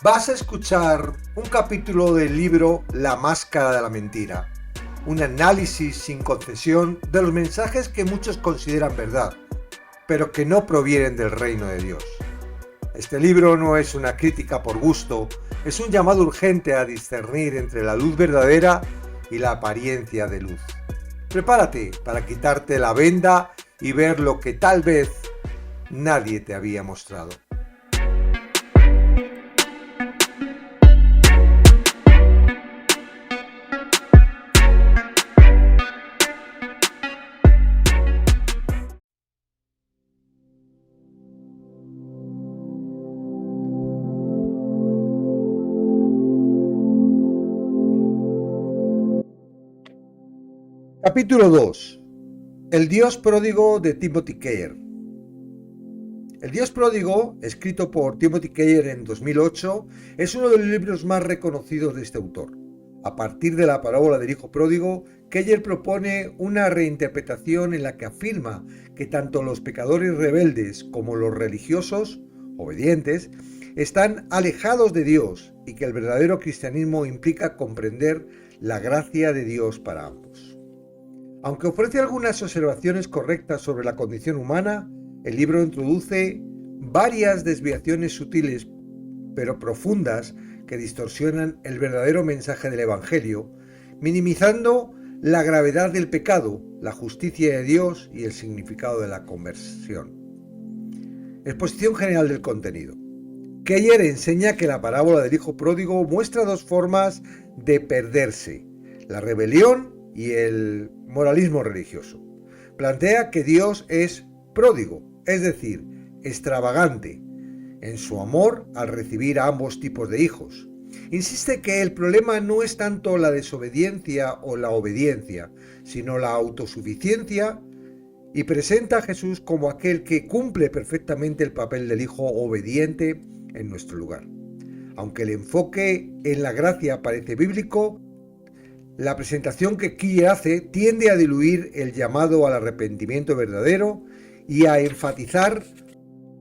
Vas a escuchar un capítulo del libro La Máscara de la Mentira, un análisis sin concesión de los mensajes que muchos consideran verdad, pero que no provienen del reino de Dios. Este libro no es una crítica por gusto, es un llamado urgente a discernir entre la luz verdadera y la apariencia de luz. Prepárate para quitarte la venda y ver lo que tal vez nadie te había mostrado. Capítulo 2. El Dios pródigo de Timothy Keller. El Dios pródigo, escrito por Timothy Keller en 2008, es uno de los libros más reconocidos de este autor. A partir de la parábola del hijo pródigo, Keller propone una reinterpretación en la que afirma que tanto los pecadores rebeldes como los religiosos, obedientes, están alejados de Dios y que el verdadero cristianismo implica comprender la gracia de Dios para ambos. Aunque ofrece algunas observaciones correctas sobre la condición humana, el libro introduce varias desviaciones sutiles pero profundas que distorsionan el verdadero mensaje del Evangelio, minimizando la gravedad del pecado, la justicia de Dios y el significado de la conversión. Exposición general del contenido. Keller enseña que la parábola del hijo pródigo muestra dos formas de perderse: la rebelión y el moralismo religioso. Plantea que Dios es pródigo, es decir, extravagante, en su amor al recibir a ambos tipos de hijos. Insiste que el problema no es tanto la desobediencia o la obediencia, sino la autosuficiencia, y presenta a Jesús como aquel que cumple perfectamente el papel del hijo obediente en nuestro lugar. Aunque el enfoque en la gracia parece bíblico, la presentación que Keller hace tiende a diluir el llamado al arrepentimiento verdadero y a enfatizar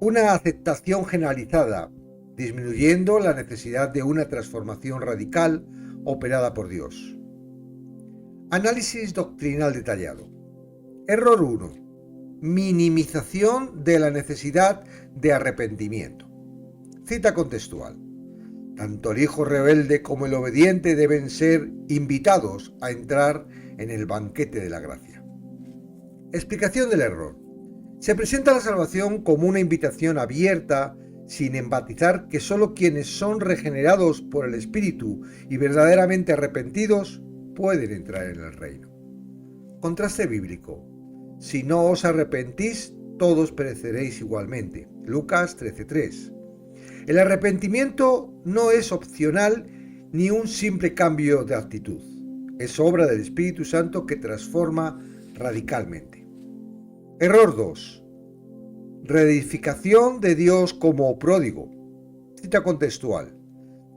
una aceptación generalizada, disminuyendo la necesidad de una transformación radical operada por Dios. Análisis doctrinal detallado. Error 1. Minimización de la necesidad de arrepentimiento. Cita contextual. Tanto el hijo rebelde como el obediente deben ser invitados a entrar en el banquete de la gracia. Explicación del error. Se presenta la salvación como una invitación abierta, sin enfatizar que solo quienes son regenerados por el Espíritu y verdaderamente arrepentidos pueden entrar en el reino. Contraste bíblico. Si no os arrepentís, todos pereceréis igualmente. Lucas 13:3. El arrepentimiento no es opcional ni un simple cambio de actitud. Es obra del Espíritu Santo que transforma radicalmente. Error 2. Reedificación de Dios como pródigo. Cita contextual.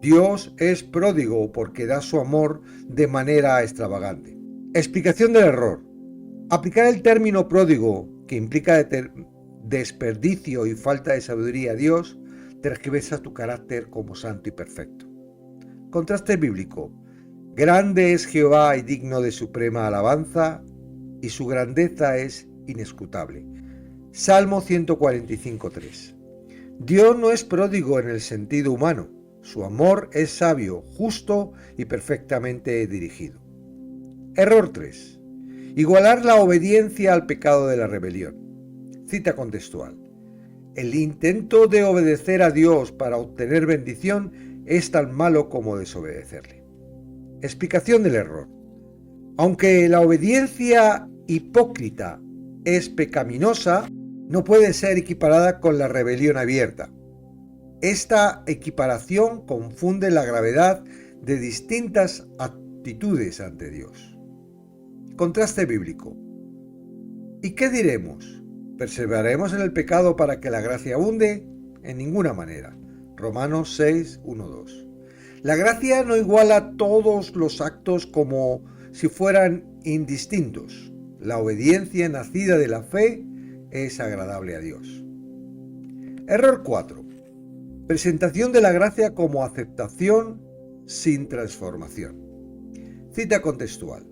Dios es pródigo porque da su amor de manera extravagante. Explicación del error. Aplicar el término pródigo, que implica desperdicio y falta de sabiduría a Dios, tergiversa tu carácter como santo y perfecto. Contraste bíblico. Grande es Jehová y digno de suprema alabanza, y su grandeza es inescrutable. Salmo 145:3. Dios no es pródigo en el sentido humano. Su amor es sabio, justo y perfectamente dirigido. Error 3. Igualar la obediencia al pecado de la rebelión. Cita contextual. El intento de obedecer a Dios para obtener bendición es tan malo como desobedecerle. Explicación del error. Aunque la obediencia hipócrita es pecaminosa, no puede ser equiparada con la rebelión abierta. Esta equiparación confunde la gravedad de distintas actitudes ante Dios. Contraste bíblico. ¿Y qué diremos? ¿Perseveraremos en el pecado para que la gracia abunde? En ninguna manera. Romanos 6:1-2. La gracia no iguala todos los actos como si fueran indistintos. La obediencia nacida de la fe es agradable a Dios. Error 4. Presentación de la gracia como aceptación sin transformación. Cita contextual.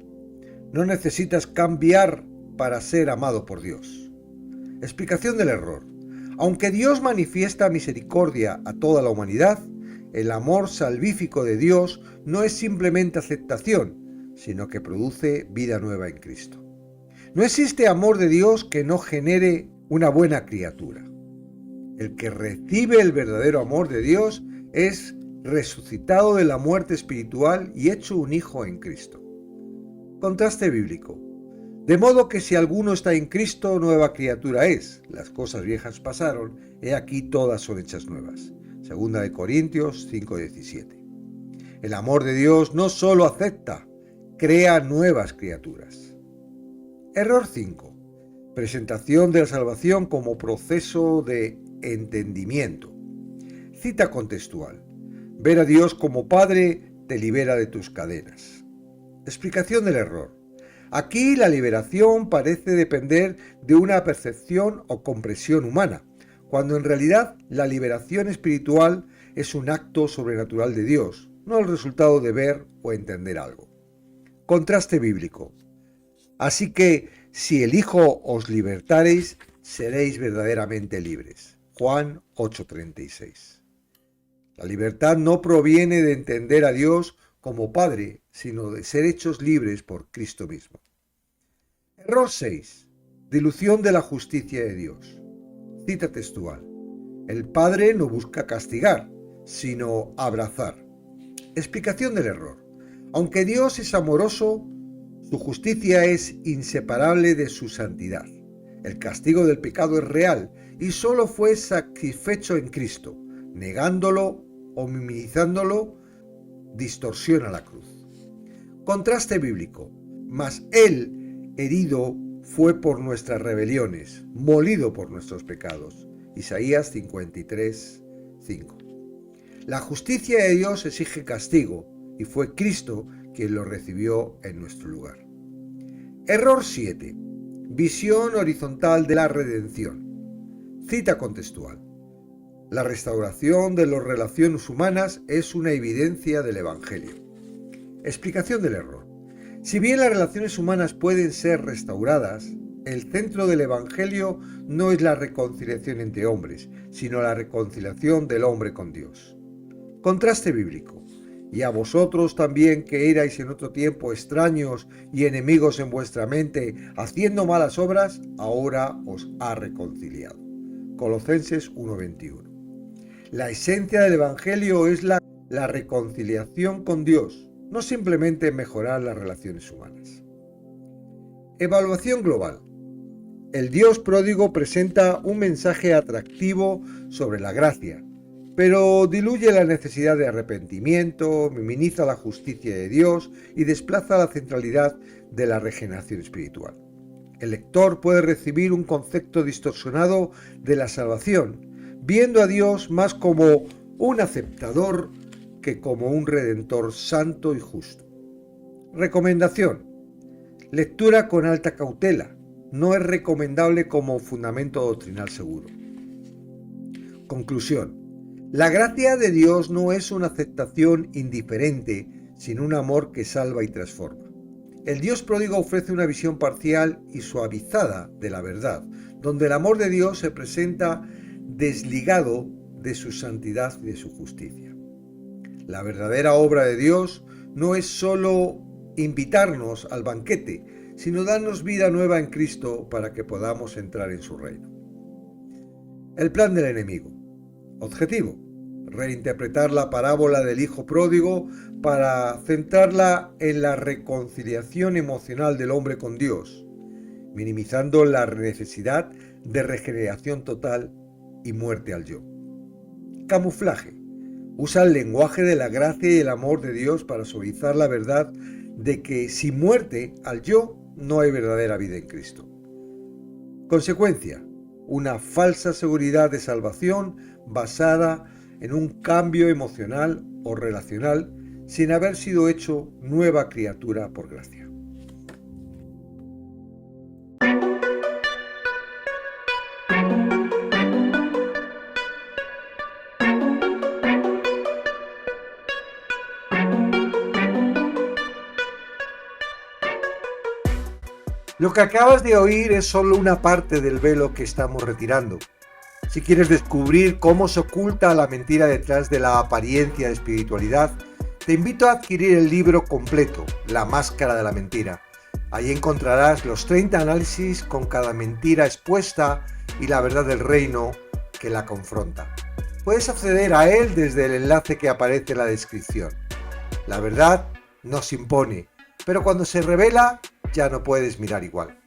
No necesitas cambiar para ser amado por Dios. Explicación del error. Aunque Dios manifiesta misericordia a toda la humanidad, el amor salvífico de Dios no es simplemente aceptación, sino que produce vida nueva en Cristo. No existe amor de Dios que no genere una buena criatura. El que recibe el verdadero amor de Dios es resucitado de la muerte espiritual y hecho un hijo en Cristo. Contraste bíblico. De modo que si alguno está en Cristo, nueva criatura es. Las cosas viejas pasaron, he aquí todas son hechas nuevas. Segunda de Corintios 5:17. El amor de Dios no solo acepta, crea nuevas criaturas. Error 5. Presentación de la salvación como proceso de entendimiento. Cita contextual. Ver a Dios como Padre te libera de tus cadenas. Explicación del error. Aquí la liberación parece depender de una percepción o comprensión humana, cuando en realidad la liberación espiritual es un acto sobrenatural de Dios, no el resultado de ver o entender algo. Contraste bíblico. Así que si el Hijo os libertareis, seréis verdaderamente libres. Juan 8:36. La libertad no proviene de entender a Dios como Padre, sino de ser hechos libres por Cristo mismo. Error 6. Dilución de la justicia de Dios. Cita textual. El Padre no busca castigar, sino abrazar. Explicación del error. Aunque Dios es amoroso, su justicia es inseparable de su santidad. El castigo del pecado es real y solo fue satisfecho en Cristo. Negándolo o minimizándolo, distorsiona la cruz. Contraste bíblico. Mas Él, herido, fue por nuestras rebeliones, molido por nuestros pecados. Isaías 53:5. La justicia de Dios exige castigo y fue Cristo quien lo recibió en nuestro lugar. Error 7. Visión horizontal de la redención. Cita contextual. La restauración de las relaciones humanas es una evidencia del Evangelio. Explicación del error. Si bien las relaciones humanas pueden ser restauradas, el centro del Evangelio no es la reconciliación entre hombres, sino la reconciliación del hombre con Dios. Contraste bíblico. Y a vosotros también que erais en otro tiempo extraños y enemigos en vuestra mente, haciendo malas obras, ahora os ha reconciliado. Colosenses 1:21. La esencia del Evangelio es la reconciliación con Dios, no simplemente mejorar las relaciones humanas. Evaluación global. El Dios pródigo presenta un mensaje atractivo sobre la gracia, pero diluye la necesidad de arrepentimiento, minimiza la justicia de Dios y desplaza la centralidad de la regeneración espiritual. El lector puede recibir un concepto distorsionado de la salvación, viendo a Dios más como un aceptador que como un redentor santo y justo. Recomendación. Lectura con alta cautela. No es recomendable como fundamento doctrinal seguro. Conclusión. La gracia de Dios no es una aceptación indiferente, sino un amor que salva y transforma. El Dios pródigo ofrece una visión parcial y suavizada de la verdad, donde el amor de Dios se presenta desligado de su santidad y de su justicia. La verdadera obra de Dios no es solo invitarnos al banquete, sino darnos vida nueva en Cristo para que podamos entrar en su reino. El plan del enemigo. Objetivo: reinterpretar la parábola del hijo pródigo para centrarla en la reconciliación emocional del hombre con Dios, minimizando la necesidad de regeneración total y muerte al yo. Camuflaje. Usa el lenguaje de la gracia y el amor de Dios para suavizar la verdad de que sin muerte al yo no hay verdadera vida en Cristo. Consecuencia: una falsa seguridad de salvación basada en un cambio emocional o relacional sin haber sido hecho nueva criatura por gracia. Lo que acabas de oír es solo una parte del velo que estamos retirando. Si quieres descubrir cómo se oculta la mentira detrás de la apariencia de espiritualidad, te invito a adquirir el libro completo, La Máscara de la Mentira. Ahí encontrarás los 30 análisis con cada mentira expuesta y la verdad del reino que la confronta. Puedes acceder a él desde el enlace que aparece en la descripción. La verdad nos impone, pero cuando se revela ya no puedes mirar igual.